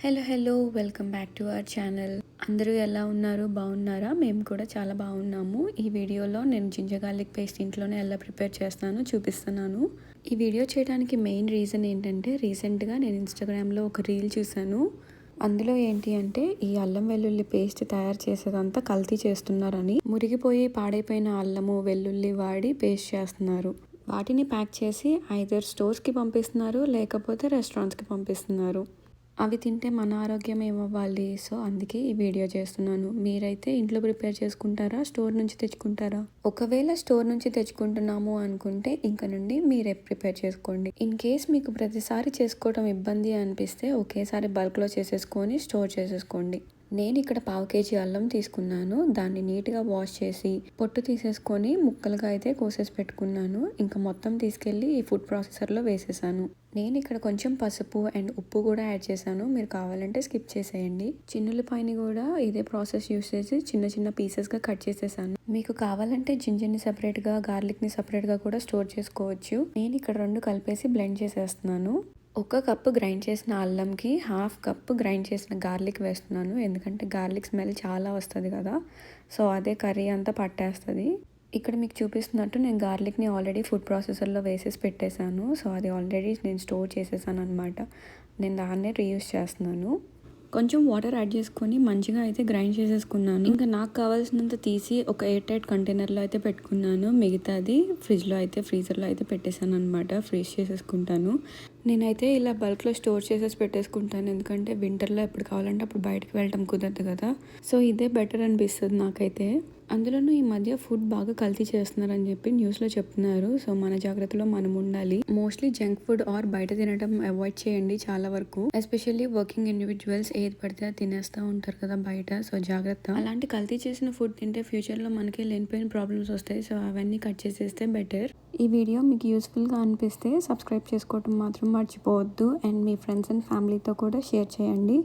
Hello welcome back to our channel. అందరూ ఎలా ఉన్నారు? బాగున్నారా? మేము కూడా చాలా బాగున్నాము. ఈ వీడియోలో నేను జింజర్ గార్లిక్ పేస్ట్ ఇంట్లోనే ఎలా ప్రిపేర్ చేస్తానో చూపిస్తున్నాను. ఈ వీడియో చేయడానికి మెయిన్ రీజన్ ఏంటంటే, రీసెంట్గా నేను ఇన్స్టాగ్రామ్లో ఒక రీల్ చూశాను. అందులో ఏంటి అంటే, ఈ అల్లం వెల్లుల్లి పేస్ట్ తయారు చేసేదంతా కల్తీ చేస్తున్నారని, మురిగిపోయి పాడైపోయిన అల్లము వెల్లుల్లి వాడి పేస్ట్ చేస్తున్నారు. వాటిని ప్యాక్ చేసి ఐదర్ స్టోర్స్కి పంపిస్తున్నారు, లేకపోతే రెస్టారెంట్స్కి పంపిస్తున్నారు. అవి తింటే మన ఆరోగ్యం ఏమవ్వాలి? సో అందుకే ఈ వీడియో చేస్తున్నాను. మీరైతే ఇంట్లో ప్రిపేర్ చేసుకుంటారా, స్టోర్ నుంచి తెచ్చుకుంటారా? ఒకవేళ స్టోర్ నుంచి తెచ్చుకుంటున్నాము అనుకుంటే ఇంక నుండి మీరే ప్రిపేర్ చేసుకోండి. ఇన్ కేస్ మీకు ప్రతిసారి చేసుకోవడం ఇబ్బంది అనిపిస్తే ఒకేసారి బల్క్లో చేసేసుకొని స్టోర్ చేసేసుకోండి. నేను ఇక్కడ 1/2 kg అల్లం తీసుకున్నాను. దాన్ని నీట్గా వాష్ చేసి పొట్టు తీసేసుకొని ముక్కలుగా అయితే కోసేసి పెట్టుకున్నాను. ఇంకా మొత్తం తీసుకెళ్ళి ఈ ఫుడ్ ప్రాసెసర్లో వేసేసాను. నేను ఇక్కడ కొంచెం పసుపు అండ్ ఉప్పు కూడా యాడ్ చేశాను. మీరు కావాలంటే స్కిప్ చేసేయండి. చిన్నులపాయని కూడా ఇదే ప్రాసెస్ యూస్ చేసి చిన్న చిన్న పీసెస్గా కట్ చేసేసాను. మీకు కావాలంటే జింజర్ని సపరేట్గా, గార్లిక్ని సపరేట్గా కూడా స్టోర్ చేసుకోవచ్చు. నేను ఇక్కడ 2 కలిపేసి బ్లెండ్ చేసేస్తున్నాను. 1 కప్పు గ్రైండ్ చేసిన అల్లంకి 1/2 కప్పు గ్రైండ్ చేసిన గార్లిక్ వేస్తున్నాను. ఎందుకంటే గార్లిక్ స్మెల్ చాలా వస్తుంది కదా, సో అదే కర్రీ అంతా పట్టేస్తుంది. ఇక్కడ మీకు చూపిస్తున్నట్టు నేను గార్లిక్ని ఆల్రెడీ ఫుడ్ ప్రాసెసర్లో వేసేసి పెట్టేశాను. సో అది ఆల్రెడీ నేను స్టోర్ చేసేసాను అనమాట. నేను దాన్నే రీయూస్ చేస్తున్నాను. కొంచెం వాటర్ యాడ్ చేసుకొని మంచిగా అయితే గ్రైండ్ చేసేసుకున్నాను. ఇంకా నాకు కావాల్సినంత తీసి ఒక ఎయిర్ టైట్ కంటైనర్లో అయితే పెట్టుకున్నాను. మిగతాది ఫ్రీజర్లో అయితే పెట్టేశాను అనమాట. ఫ్రీజ్ చేసేసుకుంటాను. నేనైతే ఇలా బల్క్లో స్టోర్ చేసేసి పెట్టేసుకుంటాను. ఎందుకంటే వింటర్లో ఎప్పుడు కావాలంటే అప్పుడు బయటకు వెళ్ళటం కుదరదు కదా, సో ఇదే బెటర్ అనిపిస్తుంది నాకైతే. అందులోనూ ఈ మధ్య ఫుడ్ బాగా కల్తీ చేస్తున్నారని చెప్పి న్యూస్లో చెప్తున్నారు. సో మన జాగ్రత్తలో మనం ఉండాలి. మోస్ట్లీ జంక్ ఫుడ్ ఆర్ బయట తినడం అవాయిడ్ చేయండి చాలా వరకు. ఎస్పెషల్లీ వర్కింగ్ ఇండివిజువల్స్ ఏది పడితే అది తినేస్తూ ఉంటారు కదా బయట, సో జాగ్రత్త. అలాంటి కల్తీ చేసిన ఫుడ్ తింటే ఫ్యూచర్లో మనకి లేనిపోయిన ప్రాబ్లమ్స్ వస్తాయి. సో అవన్నీ కట్ చేసేస్తే బెటర్. ఈ వీడియో మీకు యూస్ఫుల్గా అనిపిస్తే సబ్స్క్రైబ్ చేసుకోవడం మాత్రం మర్చిపోవద్దు. అండ్ మీ ఫ్రెండ్స్ అండ్ ఫ్యామిలీతో కూడా షేర్ చేయండి.